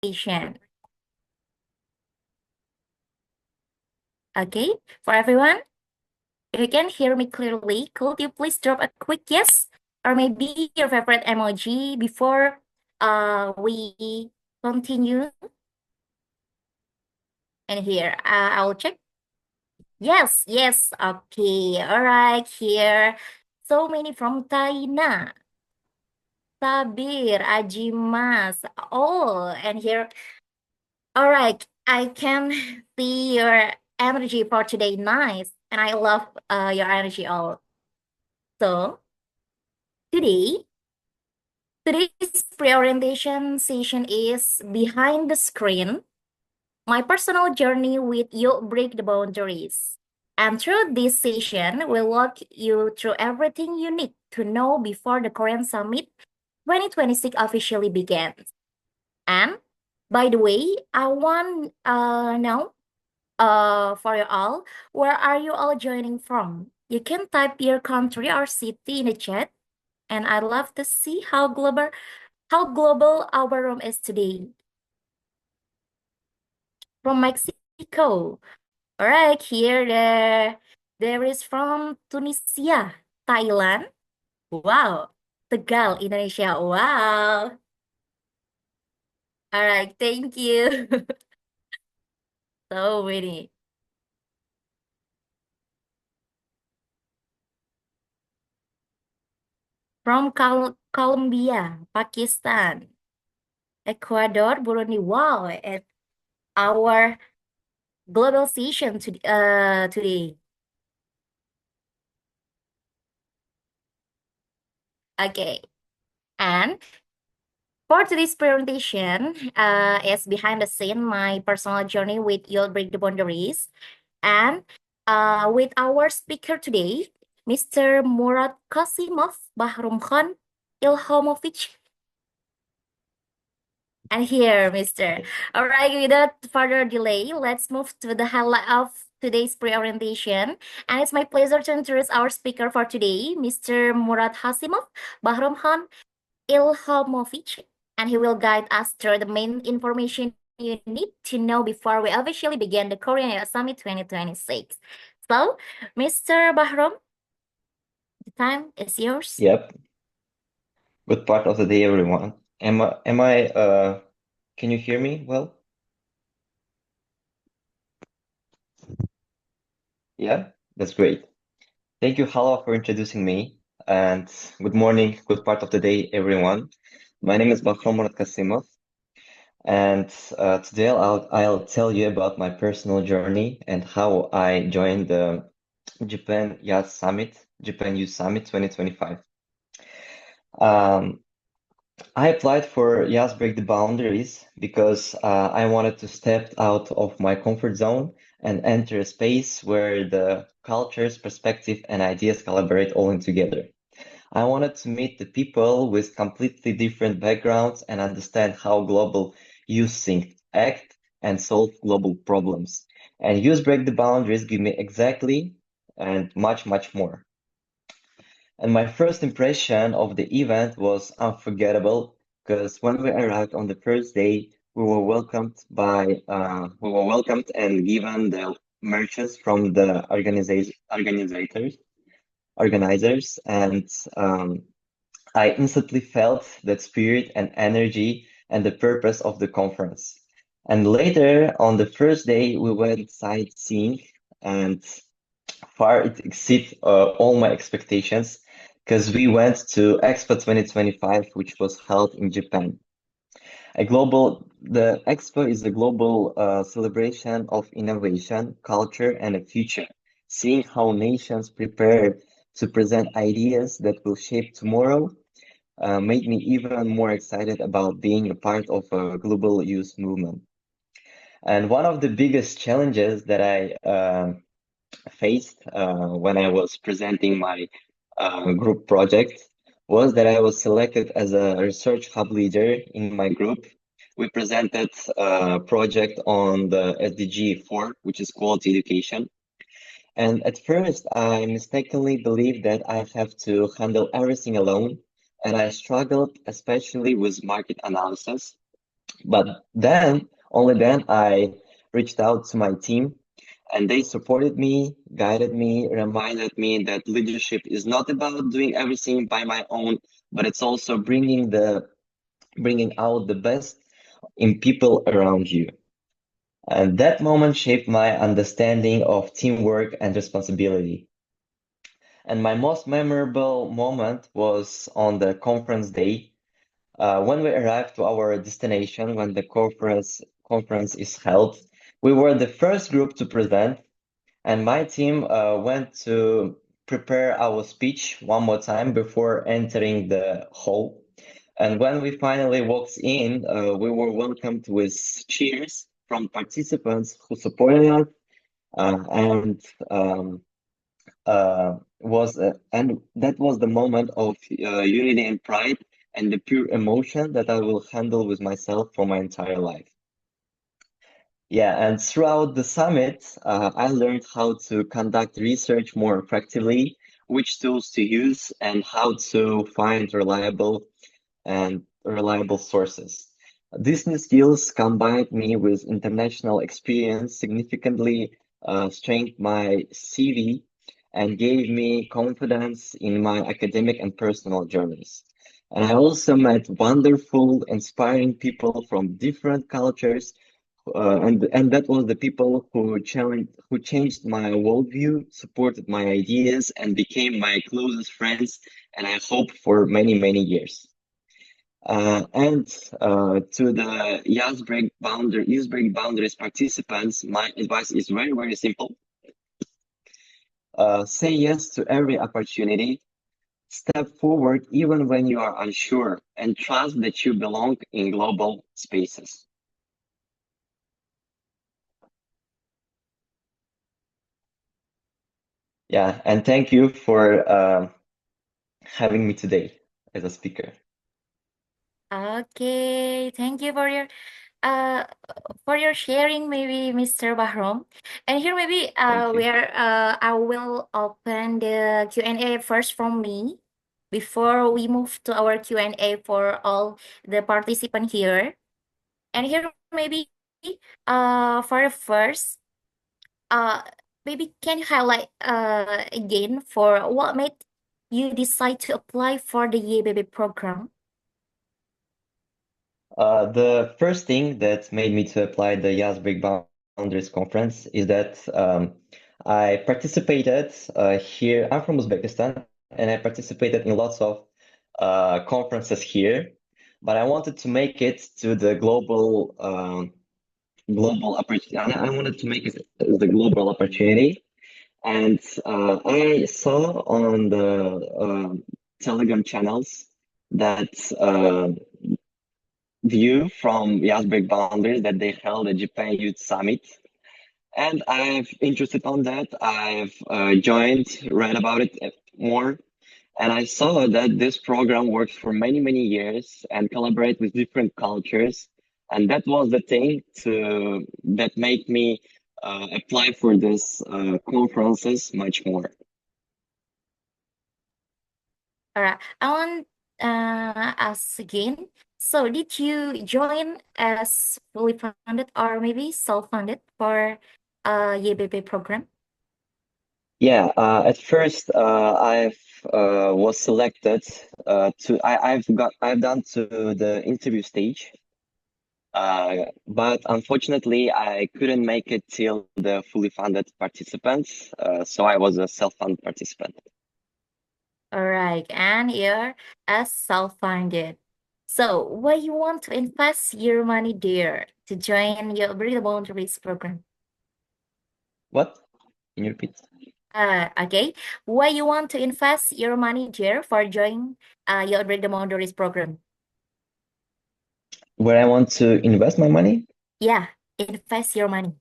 presentation. Okay, for everyone, if you can hear me clearly, could you please drop a quick yes or maybe your favorite emoji before we continue? And here, I'll check. Yes, yes, okay, all right, here. So many from Taina, Tabir, Ajimas. Oh, and here, all right, I can see your energy for today. Nice. And I love your energy all. So today, today's pre-orientation session is behind the screen, my personal journey with You Break the Boundaries. And through this session, we'll walk you through everything you need to know before the Korean Summit 2026 officially begins. And by the way, I want know for you all, where are you all joining from? You can type your country or city in the chat, and I'd love to see how global our room is today. From Mexico. All right, here there is from Tunisia, Thailand. Wow. Tegal, Indonesia. Wow. All right, thank you. So many. From Colombia, Pakistan, Ecuador, Burundi. Wow, and our global session today. Okay, and for today's presentation, is behind the scene my personal journey with You'll Break the Boundaries, and with our speaker today, Mr. Murad Kasimov Bahrum Khan Ilhamovich. And here, Mr. All right, without further delay, let's move to the highlight of today's pre-orientation. And it's my pleasure to introduce our speaker for today, Mr. Murad Hasimov Bahram Khan Ilhamovich. And he will guide us through the main information you need to know before we officially begin the Korean Air Summit 2026. So, Mr. Bahram, the time is yours. Yep. Good part of the day, everyone. Can you hear me well? Yeah, that's great. Thank you, Hala, for introducing me. And good morning, good part of the day, everyone. My name is Bahram Murat Kasimov, and today I'll tell you about my personal journey and how I joined the Japan Youth Summit 2025. Um, I applied for Yas Break the Boundaries because I wanted to step out of my comfort zone and enter a space where the cultures, perspective, and ideas collaborate all in together. I wanted to meet the people with completely different backgrounds and understand how global youth think, act, and solve global problems. And Youth Break the Boundaries give me exactly and much, much more. And my first impression of the event was unforgettable because when we arrived on the first day, we were welcomed and given the merches from the organizers, and I instantly felt that spirit and energy and the purpose of the conference. And later on the first day, we went sightseeing, and far it exceeded all my expectations because we went to Expo 2025, which was held in Japan. The Expo is a global celebration of innovation, culture, and a future, seeing how nations prepare to present ideas that will shape tomorrow made me even more excited about being a part of a global youth movement. And one of the biggest challenges that I faced when I was presenting my group project was that I was selected as a research hub leader in my group. We presented a project on the SDG 4, which is quality education. And at first, I mistakenly believed that I have to handle everything alone, and I struggled especially with market analysis But then, only then, I reached out to my team and they supported me, guided me, reminded me that leadership is not about doing everything by my own, but it's also bringing out the best in people around you. And that moment shaped my understanding of teamwork and responsibility. And my most memorable moment was on the conference day. When we arrived to our destination, when the conference is held, we were the first group to present, and my team went to prepare our speech one more time before entering the hall. And when we finally walked in, we were welcomed with cheers from participants who supported us, and and that was the moment of unity and pride and the pure emotion that I will handle with myself for my entire life. Yeah, and throughout the summit, I learned how to conduct research more effectively, which tools to use, and how to find reliable sources. These new skills combined me with international experience, significantly strengthened my CV and gave me confidence in my academic and personal journeys. And I also met wonderful, inspiring people from different cultures, and that was the people who changed my worldview, supported my ideas, and became my closest friends, and I hope for many, many years. And to the Yazbreak Boundaries participants, my advice is very, very simple. Say yes to every opportunity, step forward even when you are unsure, and trust that you belong in global spaces. Yeah, and thank you for having me today as a speaker. Okay, thank you uh for your sharing, maybe Mr. Bahrom. And here maybe Thank you. where I will open the Q&A first from me before we move to our Q&A for all the participant here. And here maybe for the first uh maybe can you highlight again for what made you decide to apply for the YBB program? The first thing that made me to apply the Yazbek Boundaries Conference is that I participated here. I'm from Uzbekistan, and I participated in lots of conferences here, but I wanted to make it to the global opportunity. I wanted to make it the global opportunity, and I saw on the Telegram channels that view from Yazbek Boundaries that they held a Japan Youth Summit. And I've interested on that. I've joined, read about it more, and I saw that this program works for many, many years and collaborate with different cultures. And that was the thing that made me apply for this conferences much more. All right. I want ask again. So did you join as fully funded or maybe self-funded for YBB program? Yeah, at first I've was selected I've done to the interview stage, but unfortunately I couldn't make it till the fully funded participants, so I was a self-funded participant. All right. And you're as self-funded. So why you want to invest your money there to join your Break the Boundaries program? What? Can you repeat? Okay. Why you want to invest your money there for joining your Break the Boundaries program? Where I want to invest my money? Yeah, invest your money.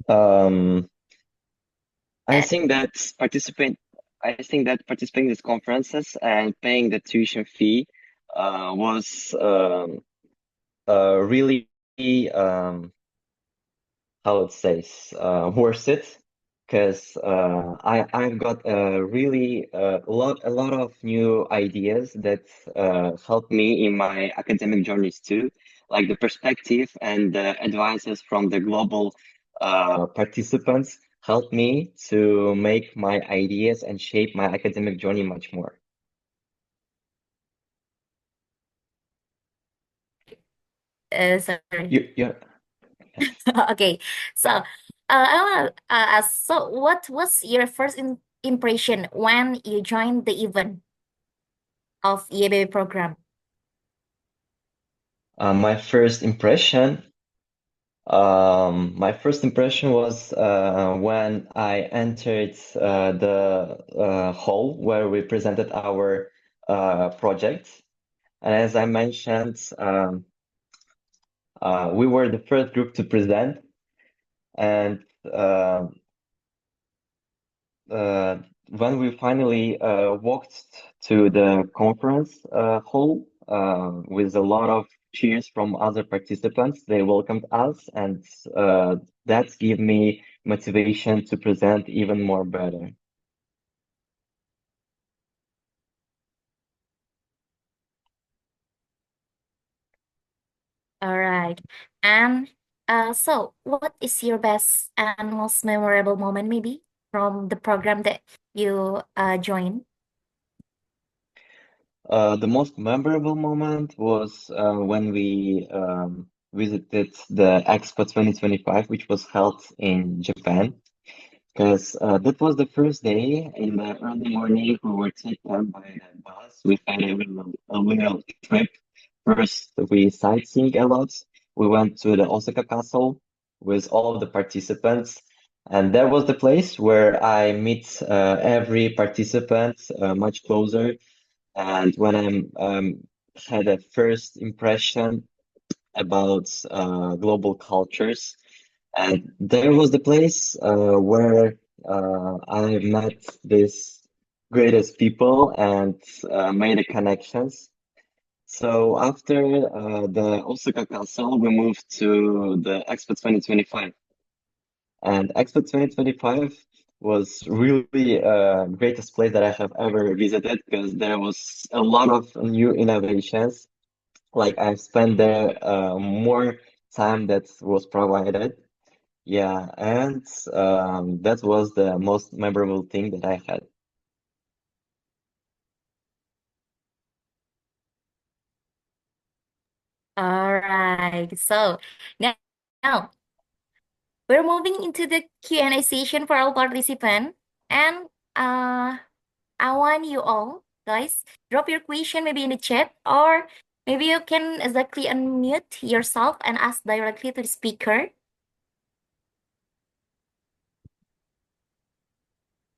Um, I Uh, think that participating in these conferences and paying the tuition fee was really how it says worth it because I've got a lot of new ideas that help me in my academic journeys too. like the perspective and the advices from the global participants helped me to make my ideas and shape my academic journey much more. Sorry. You yes. Okay, so I want to ask, so what was your first impression when you joined the event of EABB program? My first impression was when I entered the hall where we presented our project. And as I mentioned, we were the first group to present, and uh, when we finally walked to the conference hall with a lot of cheers from other participants, they welcomed us, and that gave me motivation to present even more better. All right. And so what is your best and most memorable moment maybe from the program that you joined? The most memorable moment was when we visited the Expo 2025, which was held in Japan. Because that was the first day in the early morning. We were taken by the bus. We had a little trip. First, we sightseeing a lot. We went to the Osaka Castle with all of the participants. And that was the place where I meet every participant much closer. And when I had a first impression about global cultures, and there was the place where I met these greatest people and made the connections. So after the Osaka Castle, we moved to the Expo 2025. And Expo 2025 was really greatest place that I have ever visited because there was a lot of new innovations. Like I've spent there more time that was provided. Yeah, and that was the most memorable thing that I had. All right. So now we're moving into the Q&A session for all participants. And I want you all, guys, drop your question maybe in the chat, or maybe you can exactly unmute yourself and ask directly to the speaker.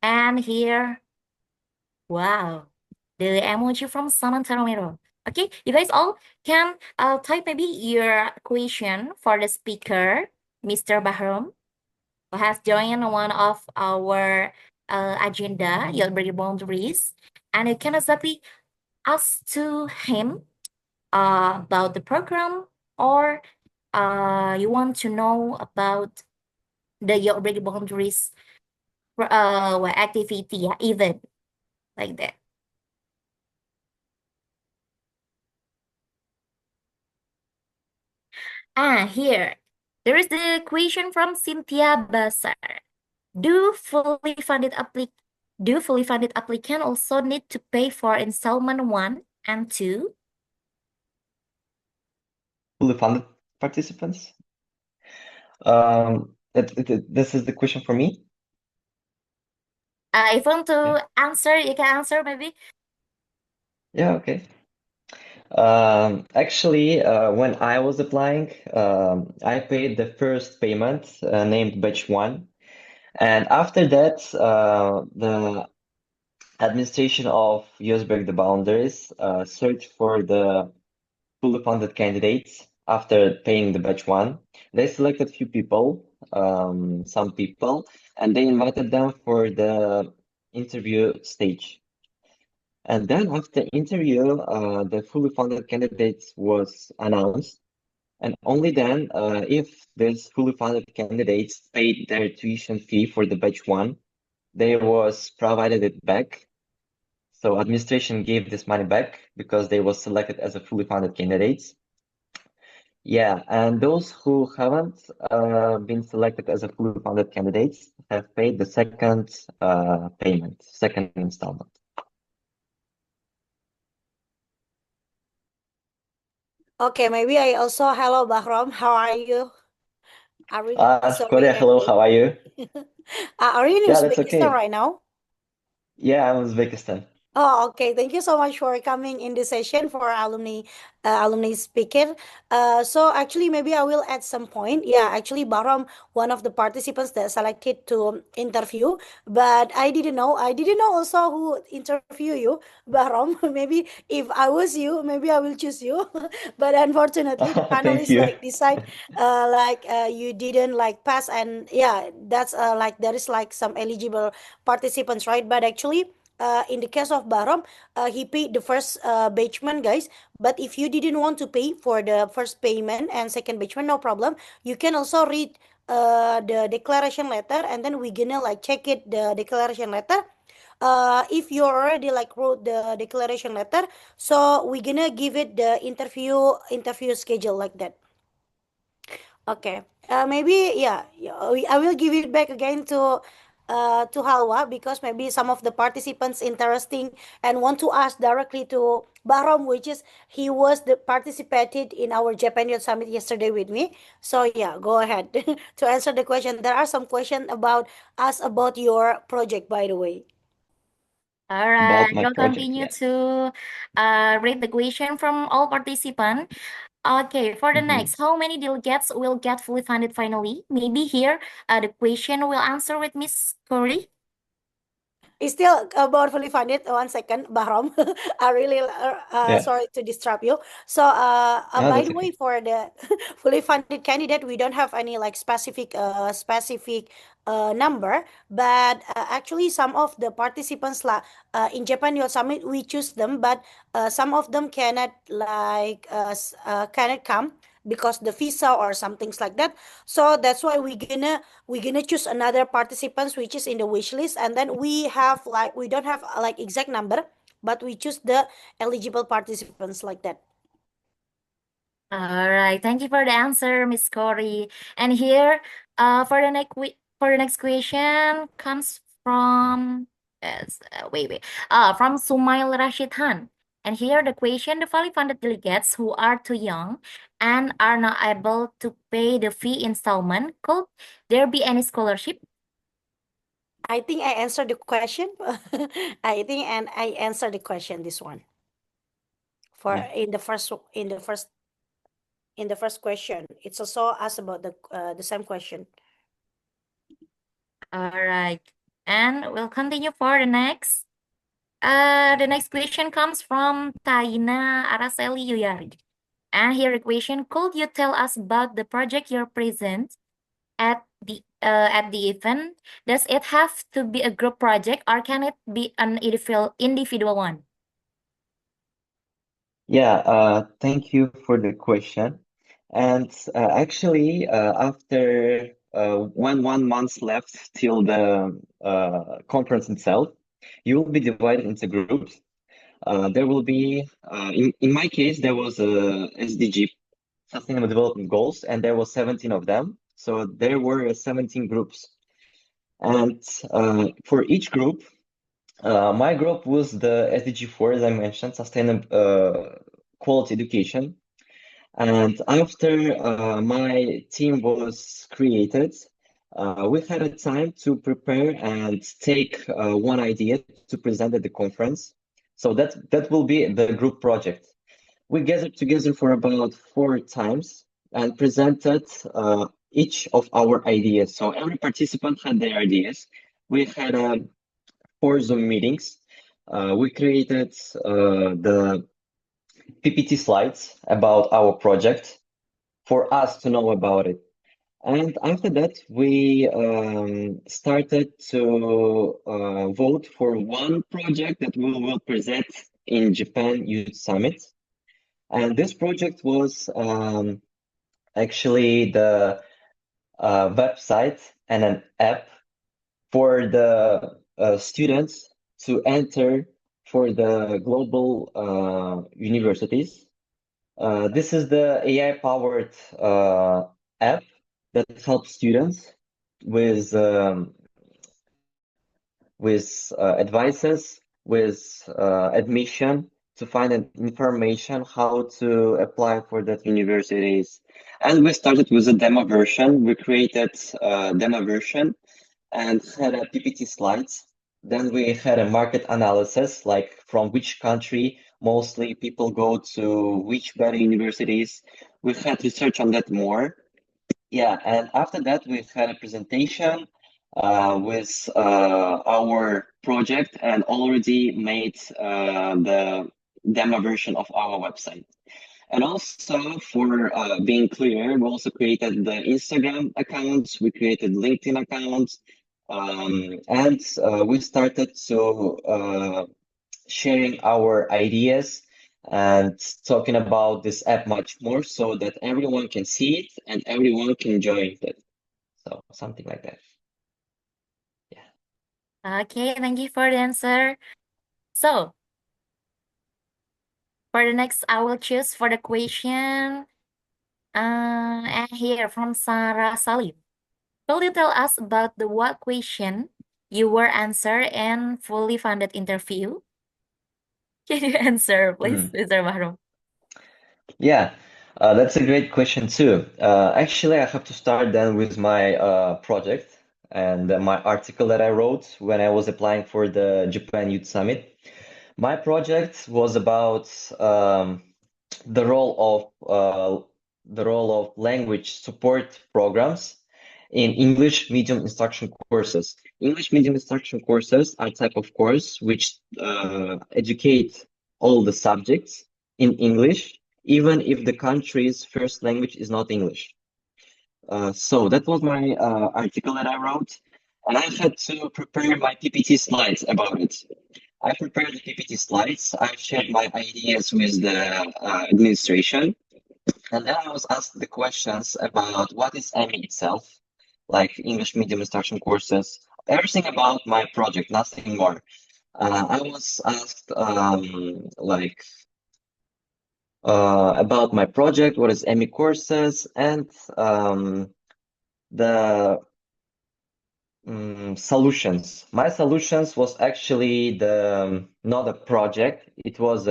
And here, wow, the emoji from Samantha Romero. Okay, you guys all can type maybe your question for the speaker, Mr. Bahram, who has joined one of our agenda, Your Break Boundaries. And you can exactly ask to him about the program, or you want to know about the Your Break Boundaries activity, yeah, event like that. Here. There is the question from Cynthia Basar. Do fully funded applic do fully funded applicant also need to pay for installment one and two? Fully funded participants? This is the question for me? If you want Yeah. to answer, you can answer maybe. Yeah, okay. Actually, when I was applying, I paid the first payment named Batch 1. And after that, the administration of US Break the Boundaries searched for the fully funded candidates after paying the batch one. They selected few people, some people, and they invited them for the interview stage. And then after interview, the fully funded candidates was announced. And only then, if these fully funded candidates paid their tuition fee for the batch one, they was provided it back. So administration gave this money back because they was selected as a fully funded candidates. Yeah, and those who haven't been selected as a fully funded candidates have paid the second payment, second installment. Okay, maybe I also hello Bahram. How are you? I'm really sorry. Korea, hello, how are you? Are you in Yeah, that's Uzbekistan okay. right now? Yeah, I'm Uzbekistan. Oh, okay. Thank you so much for coming in this session for alumni speaker. So actually, maybe I will add some point. Yeah, actually, Bahram, one of the participants that selected to interview, but I didn't know also who interview you, Bahram. Maybe if I was you, maybe I will choose you. But unfortunately, the Thank panelists you. like decide, you didn't like pass, and yeah, that's like there is like some eligible participants, right? But actually in the case of Bahram, he paid the first batchment, guys. But if you didn't want to pay for the first payment and second batchment, no problem. You can also read the declaration letter, and then we gonna like check it the declaration letter. If you already like wrote the declaration letter, so we gonna give it the interview schedule like that. Okay. Maybe yeah. I will give it back again to Halwa because maybe some of the participants interesting and want to ask directly to Bahram, which is he was the participated in our Japan Youth Summit yesterday with me. So yeah, go ahead to answer the question. There are some questions about us about your project, by the way. All About right, my we'll project, continue yeah. to read the question from all participants. Okay, for the Mhm. next, how many delegates will get fully funded finally? Maybe here, the question will answer with Miss Corey. It's still about fully funded. One second, Bahram. I really Yeah, sorry to disturb you. So, yeah, by that's the way, okay. for the fully funded candidate, we don't have any like specific number, but actually, some of the participants in Japan Youth Summit, we choose them, but some of them cannot cannot come because the visa or some things like that. So that's why we're gonna choose another participants which is in the wish list, and then we have like we don't have like exact number, but we choose the eligible participants like that. All right, thank you for the answer, Miss Corey. And here, for the next question comes from from Sumail Rashid Khan. And here the question: the fully funded delegates who are too young and are not able to pay the fee installment, could there be any scholarship? I think I answered the question. I think and I answered the question this one for Yeah. in the first question. It's also asked about the same question. All right, and we'll continue for the next. The next question comes from Taina Araceli Yuyari. And here the question, could you tell us about the project you're present at the event? Does it have to be a group project or can it be an individual one? Yeah, thank you for the question. And actually, after 1 month left till the conference itself, you will be divided into groups. There will be, in my case, there was a SDG, Sustainable Development Goals, and there was 17 of them. So there were 17 groups. And for each group, my group was the SDG 4, as I mentioned, Sustainable Quality Education. And after my team was created, we had a time to prepare and take one idea to present at the conference. So that will be the group project. We gathered together for about 4 times and presented each of our ideas. So every participant had their ideas. We had 4 Zoom meetings. We created the PPT slides about our project for us to know about it. And after that, we started to vote for one project that we will present in Japan Youth Summit. And this project was actually the website and an app for the students to enter for the global universities. This is the AI-powered app that helps students with advices, with admission to find information how to apply for that universities. And we started with a demo version. We created a demo version and had a PPT slides. Then we had a market analysis, like from which country mostly people go to which better universities. We had research on that more. Yeah, and after that, we had a presentation with our project and already made the demo version of our website. And also, for being clear, we also created the Instagram accounts, we created LinkedIn accounts, and we started to sharing our ideas and talking about this app much more so that everyone can see it and everyone can join it. So something like that. Yeah. Okay, thank you for the answer. So, for the next, I will choose for the question. And here from Sarah Salim. Will you tell us about the what question you were answer in fully funded interview? Can you answer, please, Mr. Bahrom? Yeah, that's a great question too. Actually, I have to start then with my project and my article that I wrote when I was applying for the Japan Youth Summit. My project was about the role of language support programs in English medium instruction courses. English medium instruction courses are type of course which educate all the subjects in English, even if the country's first language is not English. So that was my article that I wrote, and I had to prepare my PPT slides about it. I prepared the PPT slides. I shared my ideas with the administration, and then I was asked the questions about what is EMI itself, like English medium instruction courses, everything about my project, nothing more. I was asked about my project, what is EMI courses, and the solutions. My solutions was actually the not a project. It was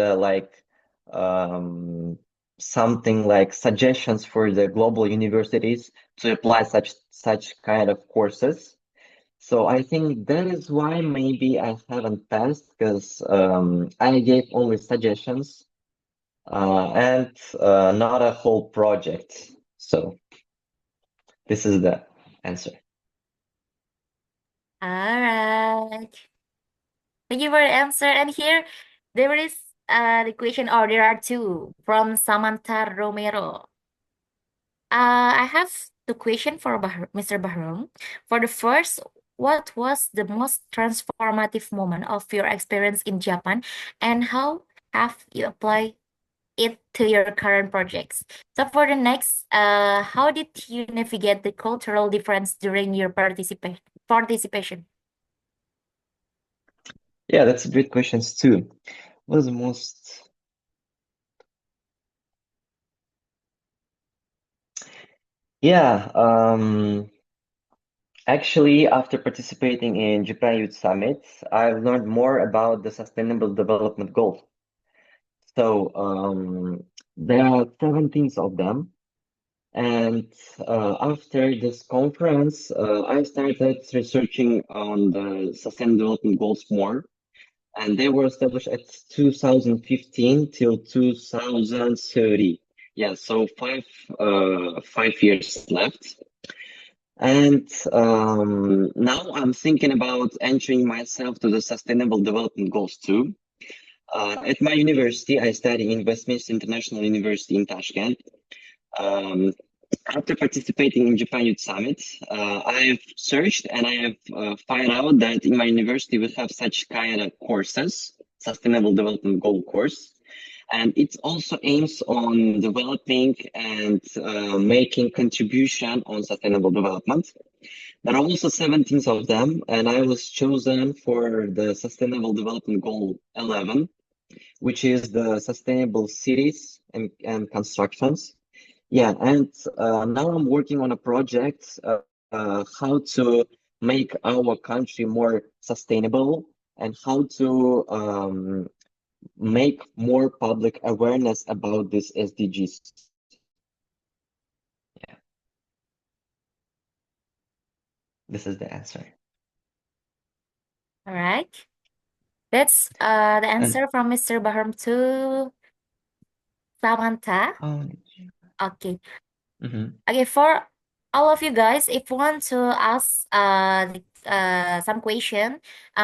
something like suggestions for the global universities to apply such kind of courses. So I think that is why maybe I haven't passed because I gave only suggestions and not a whole project. So this is the answer. All right. Thank you for the answer. And here there is the question, or there are two from Samantha Romero. I have the question for Mr. Bahram. For the first, what was the most transformative moment of your experience in Japan, and how have you applied it to your current projects? So for the next, how did you navigate the cultural difference during your participation? Yeah, that's a great questions too. What is the most Yeah, actually, after participating in Japan Youth Summit, I've learned more about the Sustainable Development Goals. So, there are 17 of them. And after this conference, I started researching on the Sustainable Development Goals more. And they were established at 2015 till 2030. Yeah, so 5 years left. And now I'm thinking about entering myself to the Sustainable Development Goals too. At my university, I study in Westminster International University in Tashkent. After participating in Japan Youth Summit, I've searched and I have found out that in my university we have such kind of courses, Sustainable Development Goal course. And it also aims on developing and making contribution on sustainable development. There are also 17 of them, and I was chosen for the Sustainable Development Goal 11. which is the sustainable cities and constructions. Yeah, and now I'm working on a project how to make our country more sustainable and how to make more public awareness about this SDGs. Yeah, this is the answer. All right. That's the And answer from Mr. Bahram to Samantha. oh, Okay. mhm. Okay, for all of you guys, if you want to ask some question,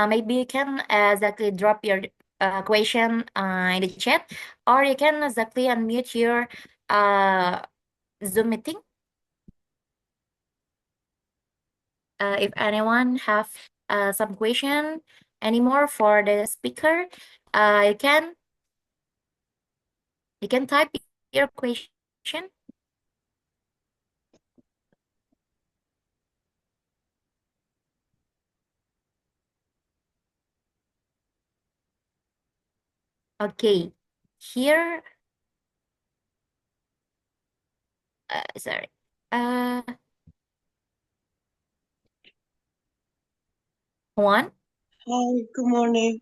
maybe you can exactly drop your question in the chat, or you can exactly unmute your uh Zoom meeting. If anyone have some question anymore for the speaker, you can type your question. Okay, here, sorry. One. Hi, good morning.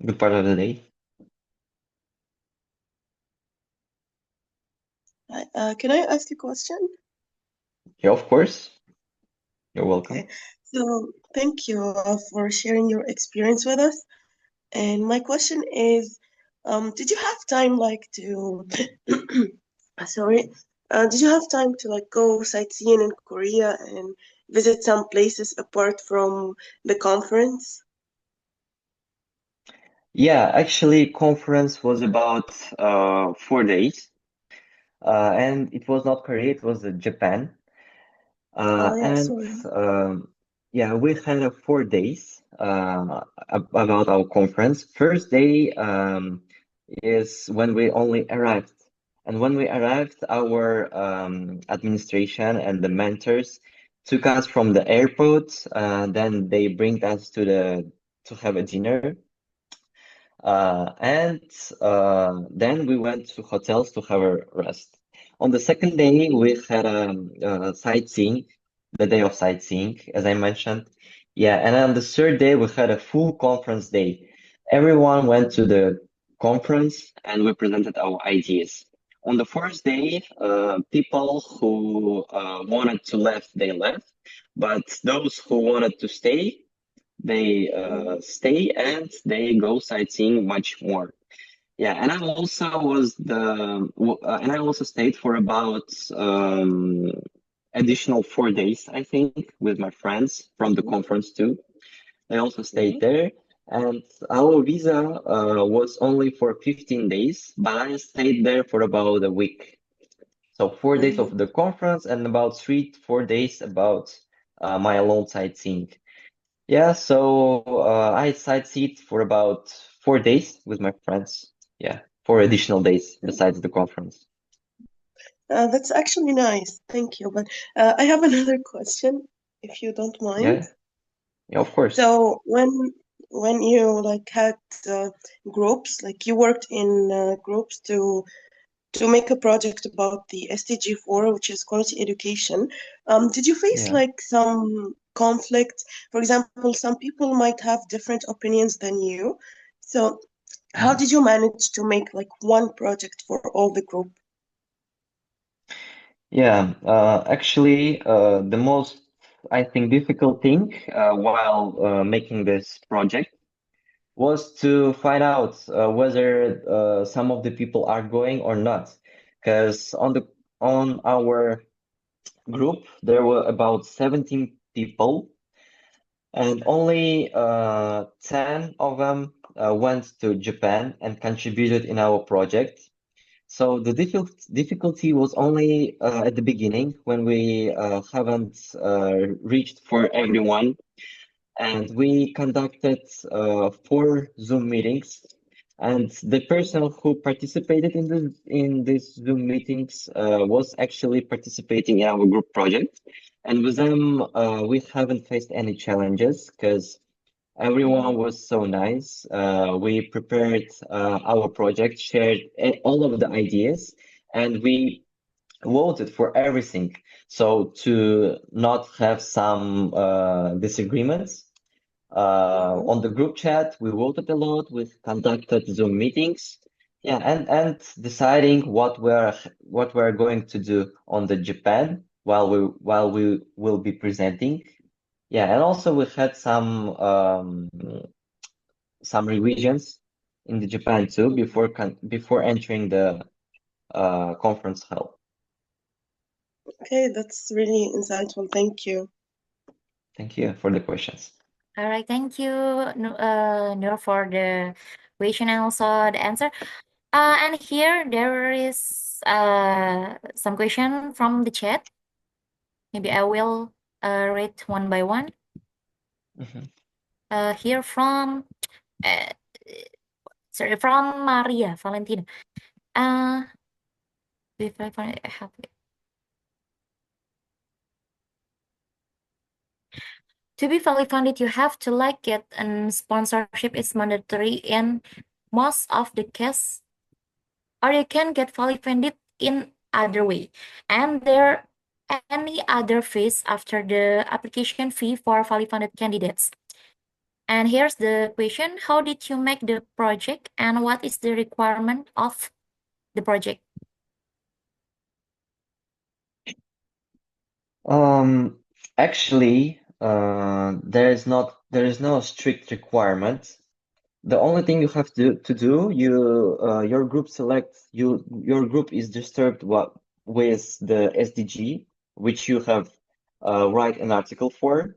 Good part of the day. Can I ask a question? Yeah, of course. You're welcome. Okay, so thank you for sharing your experience with us. And my question is, did you have time like to, sorry, did you have time to like go sightseeing in Korea and visit some places apart from the conference? Yeah, actually, conference was about 4 days, and it was not Korea, it was Japan. Oh yeah, And sorry. yeah, we had 4 days about our conference. First day is when we only arrived. And when we arrived, our administration and the mentors took us from the airport. Then they bring us to have a dinner. And then we went to hotels to have a rest. On the second day, we had sightseeing, the day of sightseeing, as I mentioned. Yeah, and on the third day, we had a full conference day. Everyone went to the conference and we presented our ideas. On the first day, people who wanted to left, they left. But those who wanted to stay, they stay and they go sightseeing much more. Yeah, and I also stayed for about additional 4 days, I think, with my friends from the conference too. I also stayed there, and our visa was only for 15 days, but I stayed there for about a week. So 4 days of the conference and about 4 days about my alone sightseeing. Yeah, so I sightseed for about 4 days with my friends. Yeah, 4 additional days besides the conference. That's actually nice. Thank you. But I have another question, if you don't mind. Yeah, yeah, of course. So when you like had groups, like you worked in groups to make a project about the SDG 4, which is quality education, did you face Yeah. like some conflict? For example, some people might have different opinions than you. So how Mhm. did you manage to make like one project for all the group? Yeah, actually, the most, I think, difficult thing while making this project was to find out whether some of the people are going or not. Because on our group, there were about 17 people, and only 10 of them went to Japan and contributed in our project. So the difficulty was only at the beginning when we haven't reached for everyone, and we conducted 4 Zoom meetings. And the person who participated in these Zoom meetings was actually participating in our group project. And with them, we haven't faced any challenges because Everyone was so nice. We prepared our project, shared all of the ideas, and we voted for everything. So to not have some disagreements Mm-hmm. on the group chat, we voted a lot. We conducted Zoom meetings, yeah, and deciding what we're going to do on the Japan while we will be presenting. Yeah, and also we had some revisions in the Japan too before entering the conference hall. Okay, that's really insightful. Thank you. Thank you for the questions. All right, thank you, Noor, for the question and also the answer. And here there is some question from the chat. Maybe I will read one by one. Mhm. Here from uh, sorry, from Maria Valentina. If I find it, I have it. To be fully funded, you have to like it, and sponsorship is mandatory in most of the case, or you can get fully funded in other way. And there any other fees after the application fee for fully funded candidates. And here's the question: how did you make the project, and what is the requirement of the project? Um, Actually, there is no strict requirement. The only thing you have to do, your group your group is disturbed with the SDG, which you have write an article for,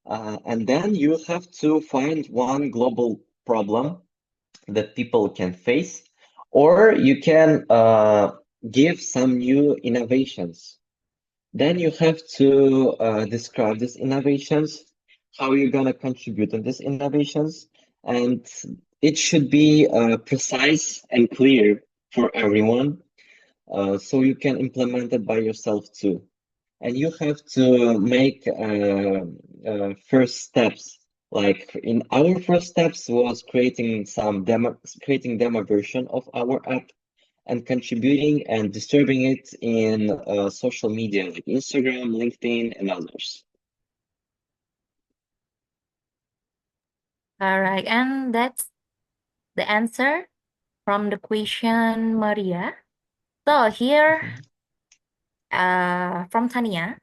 and then you have to find one global problem that people can face, or you can give some new innovations. Then you have to describe these innovations, how you're gonna contribute on these innovations, and it should be precise and clear for everyone, so you can implement it by yourself too. And you have to make first steps. Like in our first steps was creating demo version of our app and contributing and distributing it in social media like Instagram, LinkedIn, and others. All right, and that's the answer from the question, Maria. So here, Mhm. from Tania,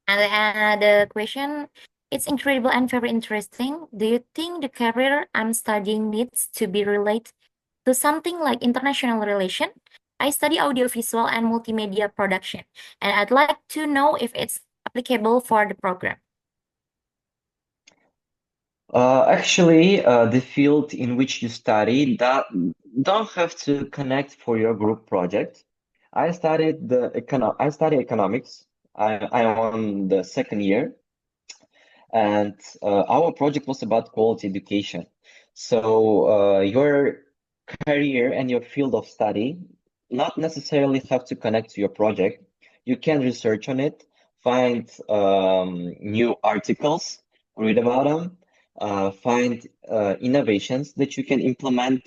and the question, it's incredible and very interesting. Do you think the career I'm studying needs to be related to something like international relation? I study audiovisual and multimedia production, and I'd like to know if it's applicable for the program. Actually, the field in which you study that don't have to connect for your group project. I study economics. I'm on the second year, and our project was about quality education. So your career and your field of study not necessarily have to connect to your project. You can research on it, find new articles, read about them, find innovations that you can implement,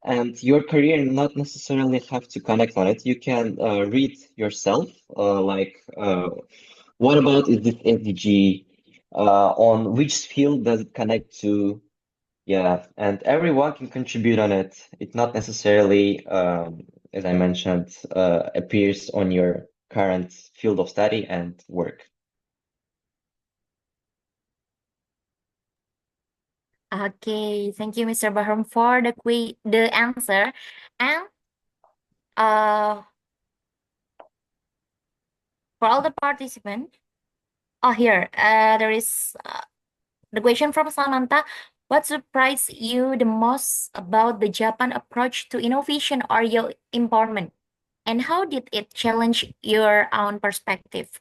and your career not necessarily have to connect on it. You can read yourself, what about is this SDG? On which field does it connect to? Yeah, and everyone can contribute on it. It not necessarily, as I mentioned, appears on your current field of study and work. Okay, thank you, Mr. Bahram, for the answer. And uh, for all the participants, oh here, there is the question from Samantha. What surprised you the most about the Japan approach to innovation or your empowerment? And how did it challenge your own perspective?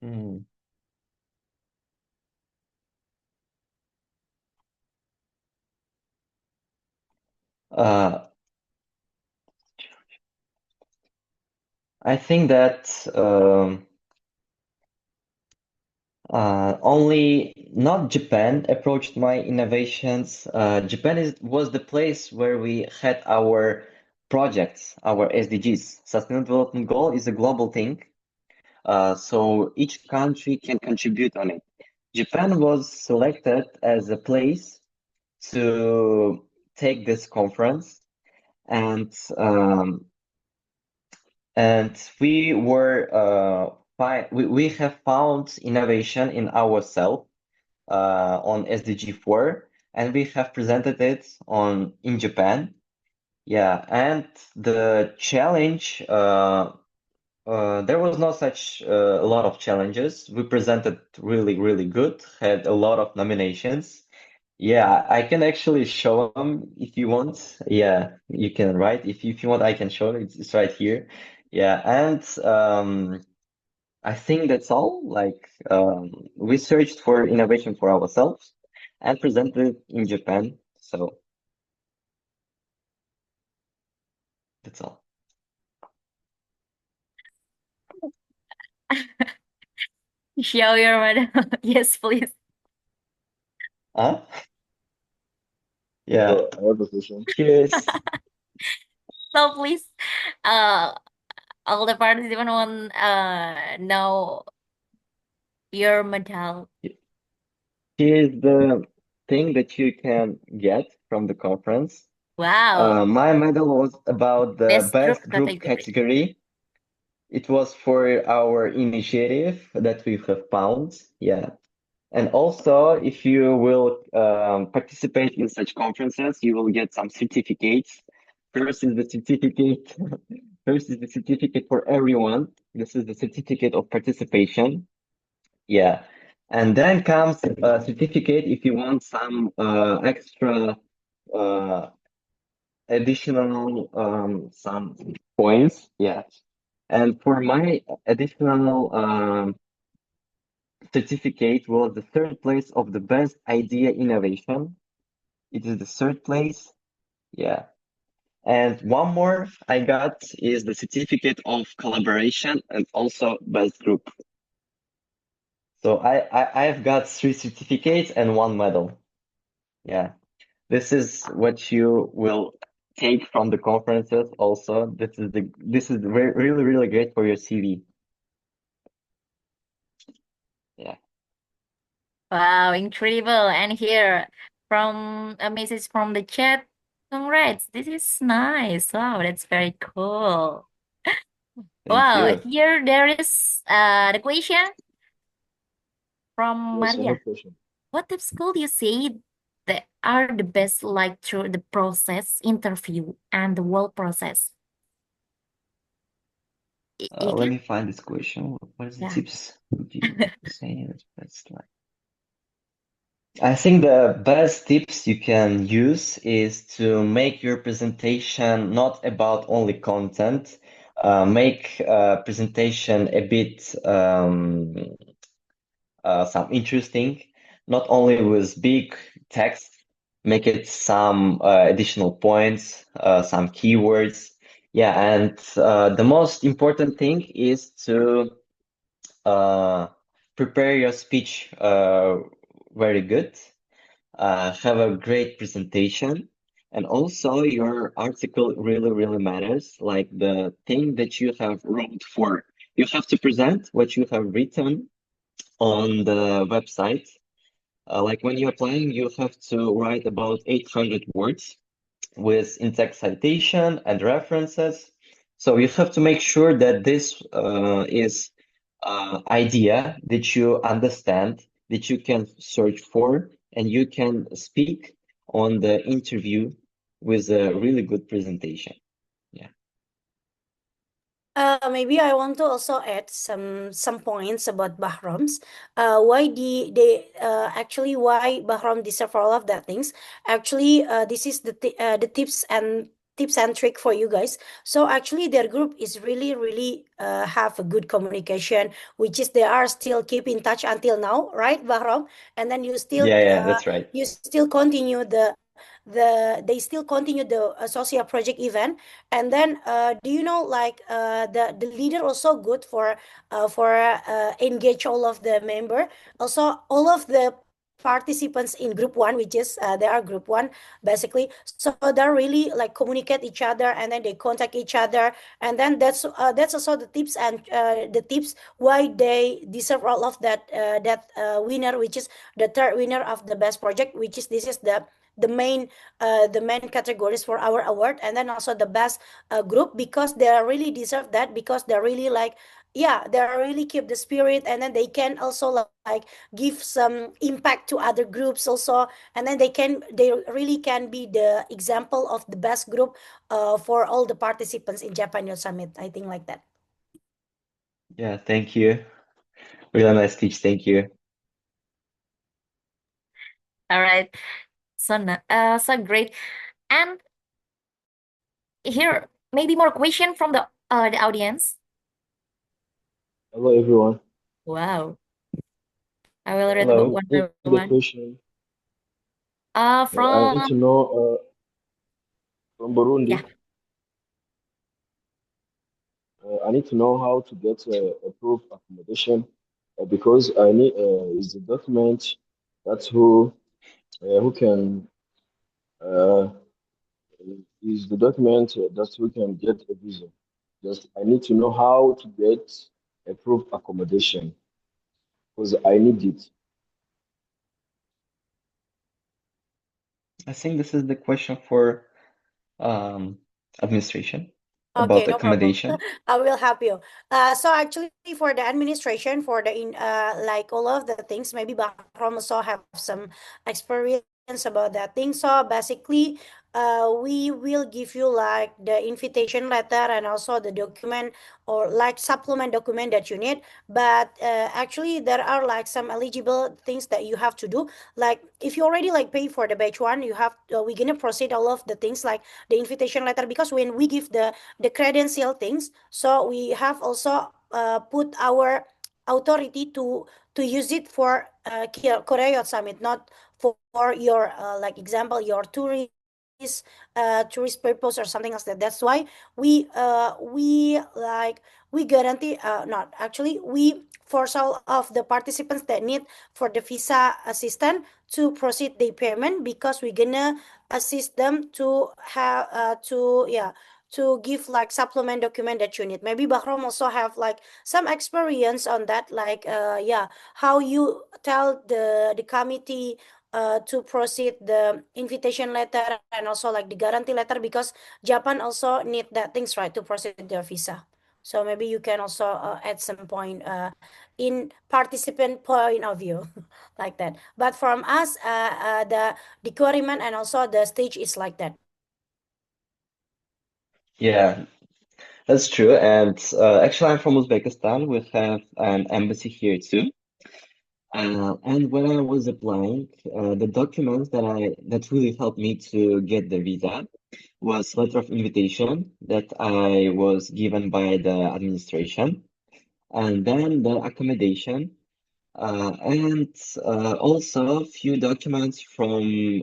Hmm. Uh, I think that Only not Japan approached my innovations. Was the place where we had our projects, our SDGs. Sustainable Development Goal is a global thing, so each country can contribute on it. Japan was selected as a place to take this conference, and we were we have found innovation in ourselves on SDG 4, and we have presented it in Japan. Yeah, and the challenge there was not such a lot of challenges. We presented really good, had a lot of nominations. Yeah, I can actually show them if you want. Yeah, you can, right? If you want, I can show it. It's right here. Yeah, and I think that's all. Like, we searched for innovation for ourselves and presented it in Japan. So that's all. Show your medal. Yes, please. Huh? Yeah. So I have a question. Cheers. So please, all the participants want know your medal. Here's the thing that you can get from the conference. Wow, My medal was about the best group best group category. category. It was for our initiative that we have found. Yeah. And also, if you will participate in such conferences, you will get some certificates. First is the certificate. First is the certificate for everyone. This is the certificate of participation. Yeah. And then comes a certificate if you want some extra additional some points. Yeah. And for my additional certificate was the third place of the best idea innovation. It is the third place. Yeah. And one more I got is the certificate of collaboration and also best group. So I've got 3 certificates and 1 medal. Yeah. This is what you will take from the conferences also. This is really great for your CV. Yeah. Wow, incredible. And here from a message from the chat. Congrats, this is nice. Wow, that's very cool. Thank Wow, you. here there is the question from Yes, I Maria. have a question. What tips could you say that are the best like through the process, interview, and the whole process? You Let can? me find this question. What is the Yeah. tips would you say is best like? I think the best tips you can use is to make your presentation not about only content. Make presentation a bit some interesting, not only with big text, make it some additional points, some keywords. Yeah, and the most important thing is to prepare your speech very good, have a great presentation, and also your article really matters, like the thing that you have wrote for. You have to present what you have written on the website. Like when you're applying, you have to write about 800 words with in-text citation and references. So you have to make sure that this is idea that you understand, that you can search for, and you can speak on the interview with a really good presentation. Yeah. Maybe I want to also add some points about Bahrams. Why they actually why Bahram deserve all of that things. Actually, this is the tips and trick for you guys. So actually, their group is really have a good communication, which is they are still keep in touch until now, right, Bahram? And then you still Yeah, that's right. you still continue they still continue the social project event. And then do you know like the leader also good for engage all of the member, also all of the participants in group one, which is they are group one basically, so they're really like communicate each other, and then they contact each other. And then that's also the tips, and the tips why they deserve all of that winner, which is the third winner of the best project, which is this is the main the main categories for our award. And then also the best group, because they really deserve that, because they're really like, yeah, they really keep the spirit, and then they can also like give some impact to other groups also. And then they really can be the example of the best group for all the participants in Japan Youth Summit, I think like that. Yeah, thank you. Really nice speech. Thank you. All right. So great. And here, maybe more question from the audience. Hello, everyone. Wow. I will read about Hello. one This by is the one. question. I need to From know from Burundi. yeah. I need to know how to get approved accommodation because I need is the document that's who can uh, is the document that's who can get a visa. Just I need to know how to get approved accommodation because I need it. I think this is the question for administration Okay, about no problem. accommodation. I will help you. So actually, for the administration, for the in like all of the things, maybe Bahram also have some experience about that thing. So basically, we will give you like the invitation letter and also the document or like supplement document that you need. But actually, there are like some eligible things that you have to do. Like if you already like pay for the batch one, you have we're gonna proceed all of the things like the invitation letter, because when we give the credential things, so we have also put our authority to use it for Korea Youth Summit, not for your like example your tourist purpose or something else. That's why we like we guarantee not actually we force all of the participants that need for the visa assistance to proceed the payment, because we're gonna assist them to have to yeah to give like supplement document that you need. Maybe Bahram also have like some experience on that, like yeah, how you tell the committee to proceed the invitation letter and also like the guarantee letter, because Japan also need that things, right, to proceed their visa. So maybe you can also add some point in participant point of view like that. But from us, the requirement and also the stage is like that. Yeah, that's true. And actually, I'm from Uzbekistan. We have an embassy here too. And when I was applying, the documents that really helped me to get the visa was letter of invitation that I was given by the administration, and then the accommodation, and also a few documents from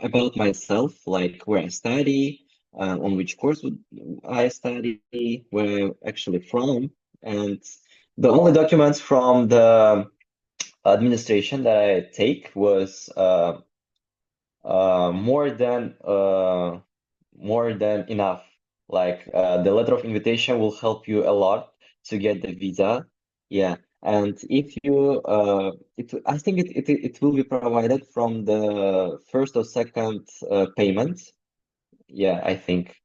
about myself, like where I study, on which course would I study, where I'm actually from, and the only documents from the administration that I take was more than enough. Like the letter of invitation will help you a lot to get the visa. Yeah, and if you I think it will be provided from the first or second payment. Yeah, I think.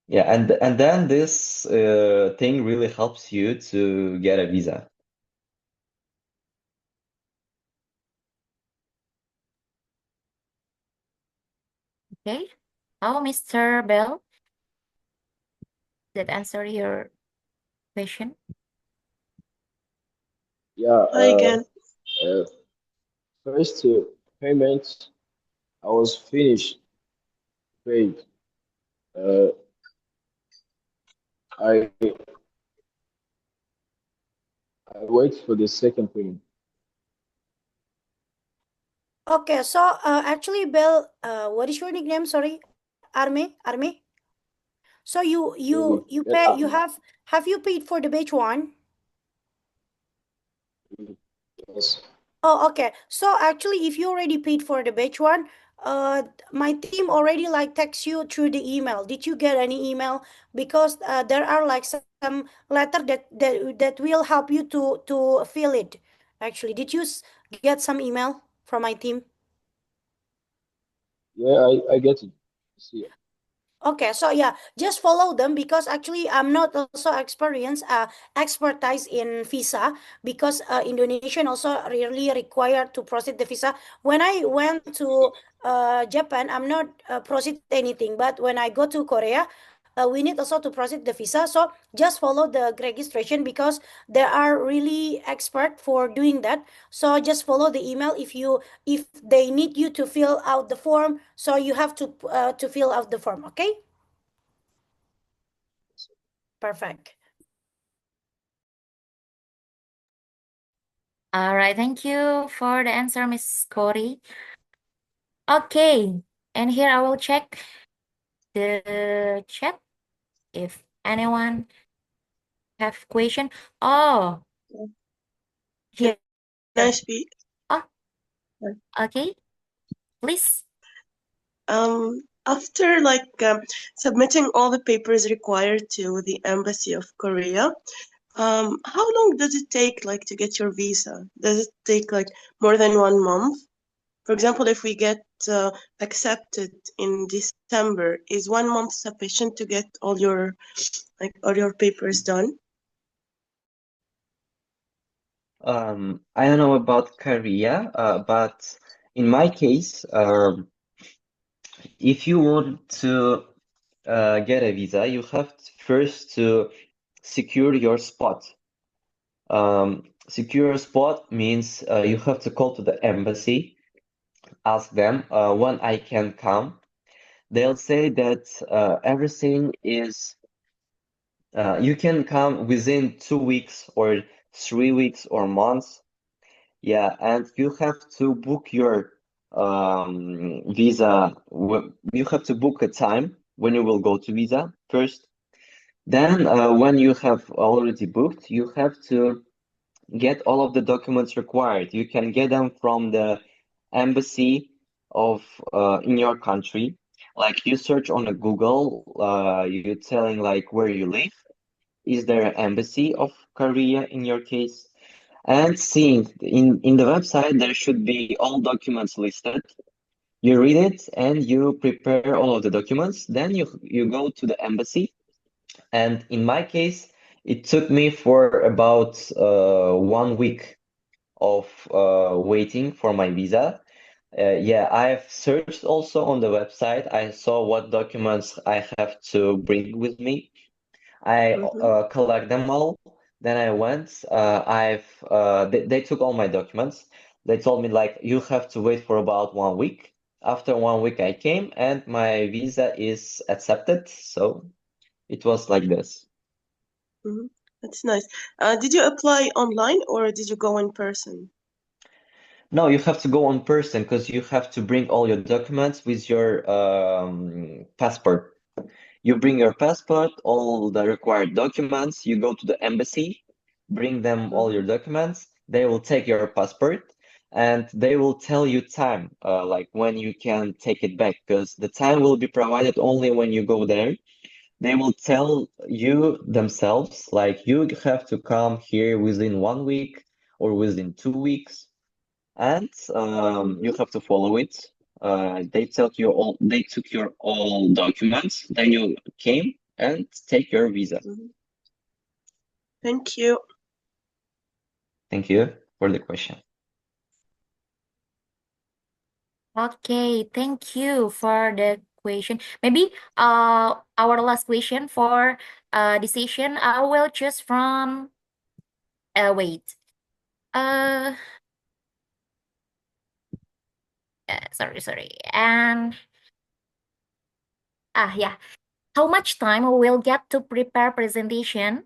Yeah, and then this thing really helps you to get a visa. Okay. Oh, Mr. Bell, did that answer your question? Yeah. Hi again. Uh, First payment, I was finished paid. Uh, I I wait for the second payment. Okay, so actually, Belle, what is your nickname? Sorry, Arme. So you Bel pay you Ahmed. have you paid for the batch one? Yes. Oh, okay. So actually, if you already paid for the batch one, my team already like text you through the email. Did you get any email? Because there are like some letter that will help you to fill it. Actually, did you get some email from my team? Yeah, I get it. See, Okay, so yeah, just follow them because actually I'm not also experienced expertise in visa because Indonesian also really required to proceed the visa. When I went to Japan, I'm not proceed anything, but when I go to Korea, we need also to proceed the visa. So just follow the registration because they are really expert for doing that. So just follow the email if they need you to fill out the form. So you have to fill out the form. Okay. Perfect. All right, thank you for the answer, Miss Corey. Okay, and here I will check the chat if anyone have question. Oh, Can here. I speak? Oh, okay, please. After submitting all the papers required to the Embassy of Korea, how long does it take like to get your visa? Does it take like more than 1 month? For example, if we get accepted in December, is 1 month sufficient to get all your papers done? I don't know about Korea, but in my case, if you want to get a visa, you have first to secure your spot. Secure your spot means you have to call to the embassy, ask them when I can come. They'll say that everything is you can come within 2 weeks or 3 weeks or months. Yeah, and you have to book your visa. You have to book a time when you will go to visa first. Then, when you have already booked, you have to get all of the documents required. You can get them from the embassy of in your country. Like you search on a Google, you're telling like where you live. Is there an embassy of Korea in your case? And seeing in the website, there should be all documents listed. You read it and you prepare all of the documents. Then you go to the embassy. And in my case, it took me for about 1 week of waiting for my visa. Yeah, I've searched also on the website. I saw what documents I have to bring with me. I Mm-hmm. collect them all. Then I went. They took all my documents. They told me like you have to wait for about 1 week. After 1 week, I came and my visa is accepted. So it was like this. Mm-hmm. That's nice. Did you apply online or did you go in person? No, you have to go on person because you have to bring all your documents with your passport. You bring your passport, all the required documents. You go to the embassy, bring them all your Mm-hmm. documents. They will take your passport and they will tell you time, like when you can take it back, because the time will be provided only when you go there. They will tell you themselves, like you have to come here within 1 week or within 2 weeks, and you Mm-hmm. have to follow it. They took your all documents, then you came and take your visa. Mm-hmm. Thank you. Thank you for the question. Okay, thank you for the question. Maybe our last question for this session, I will choose from wait. Uh, sorry. And yeah. How much time will get to prepare presentation?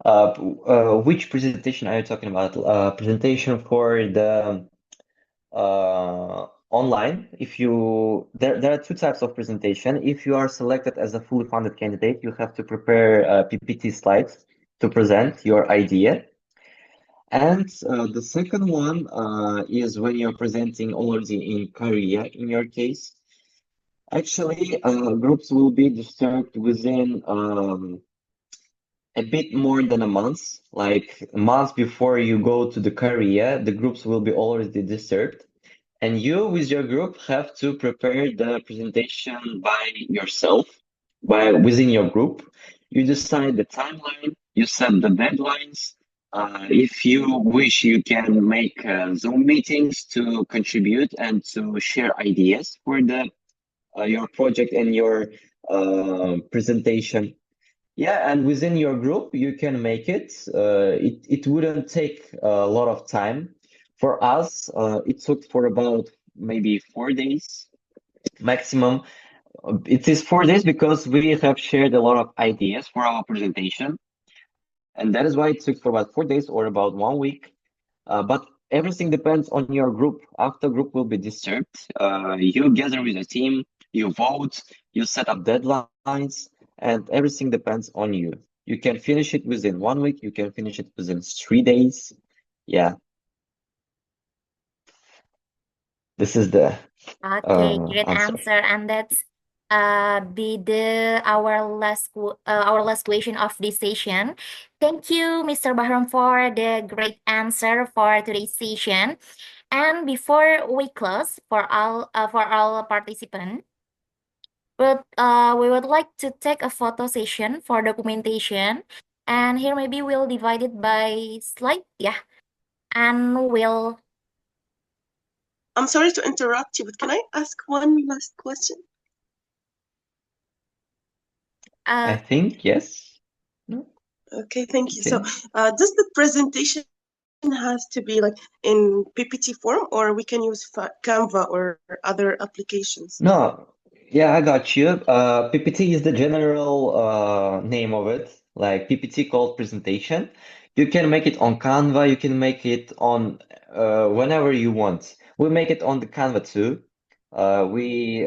Which presentation are you talking about? Presentation for the online. If you there are two types of presentation. If you are selected as a fully funded candidate, you have to prepare PPT slides to present your idea. And the second one is when you're presenting already in Korea. In your case, actually, groups will be disturbed within a bit more than a month. Like a month before you go to the Korea, the groups will be already disturbed. And you, with your group, have to prepare the presentation by yourself, by within your group. You decide the timeline, you set the deadlines. If you wish, you can make Zoom meetings to contribute and to share ideas for the your project and your presentation. Yeah, and within your group, you can make it. It wouldn't take a lot of time. For us, it took for about maybe 4 days maximum. It is 4 days because we have shared a lot of ideas for our presentation, and that is why it took for about 4 days or about 1 week. But everything depends on your group. After group will be disturbed, you gather with a team, you vote, you set up deadlines, and everything depends on you. You can finish it within 1 week, you can finish it within 3 days. Yeah, this is the Okay, great answer. answer. And that's be the our last question of this session. Thank you, Mr. Bahram, for the great answer for today's session. And before we close for all participants, we would like to take a photo session for documentation. And here maybe we'll divide it by slide. Yeah. And we'll I'm sorry to interrupt you, but can I ask one last question? I uh think yes. No? Okay, thank you. So, Okay. does the presentation has to be like in PPT form, or we can use Canva or other applications? No, yeah, I got you. PPT is the general name of it, like PPT called presentation. You can make it on Canva, you can make it on whenever you want. We make it on the Canva too. We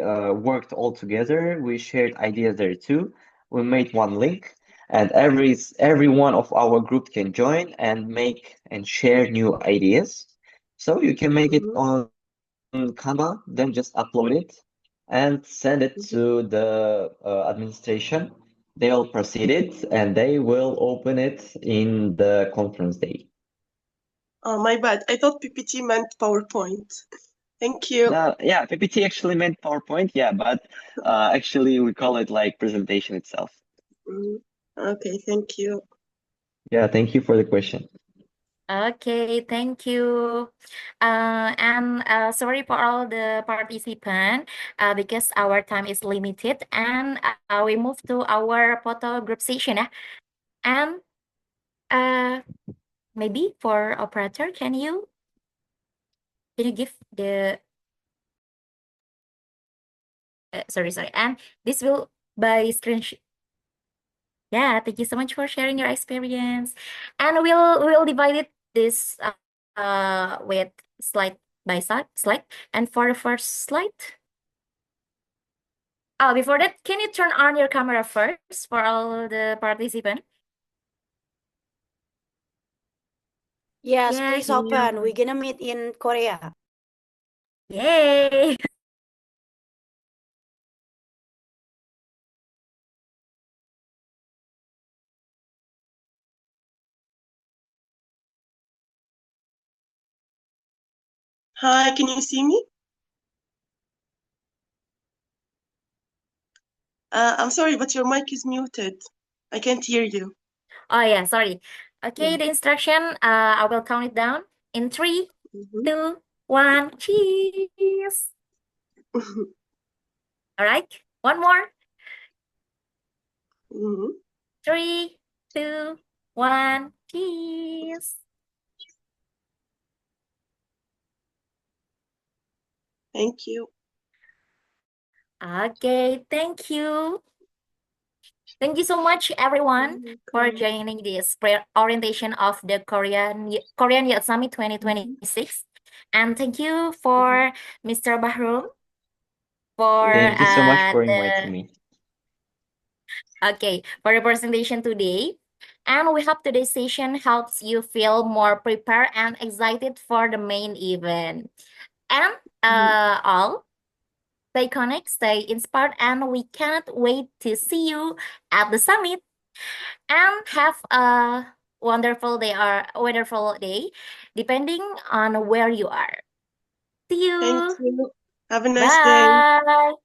worked all together, we shared ideas there too. We made one link, and every one of our group can join and make and share new ideas. So you can make it Mm-hmm. on Canva, then just upload it and send it Mm-hmm. to the administration. They'll proceed it and they will open it in the conference day. Oh, my bad. I thought PPT meant PowerPoint. Thank you. Yeah, PPT actually meant PowerPoint, yeah, but actually we call it like presentation itself. Mm. Okay, thank you. Yeah, thank you for the question. Okay, thank you. And sorry for all the participants because our time is limited and we move to our photo group session. And uh, maybe for operator, can you give the sorry. And this will by screen. Yeah, thank you so much for sharing your experience. And we'll divide it this with slide by slide. And for the first slide, oh, before that, can you turn on your camera first for all the participants? Yes, Yeah, please open. here. We're gonna meet in Korea. Yay! Hi, can you see me? I'm sorry, but your mic is muted. I can't hear you. Oh yeah, sorry. Okay, Yeah. the instruction, I will count it down in three, Mhm. 2, 1, cheese. All right, one more. Mhm. 3, 2, 1, cheese. Thank you. Okay, thank you. Thank you so much, everyone, You're for welcome. joining this orientation of the Korean Youth Summit Mhm, 2026. And thank you mhm. for Mr. Bahrum for You're Thank you so much welcome. for inviting the me. okay for the presentation today. And we hope today's session helps you feel more prepared and excited for the main event. And Mhm. all stay connected, stay inspired, and we cannot wait to see you at the summit. And have a wonderful day, depending on where you are. See Thank you. you. Have a nice day. Bye.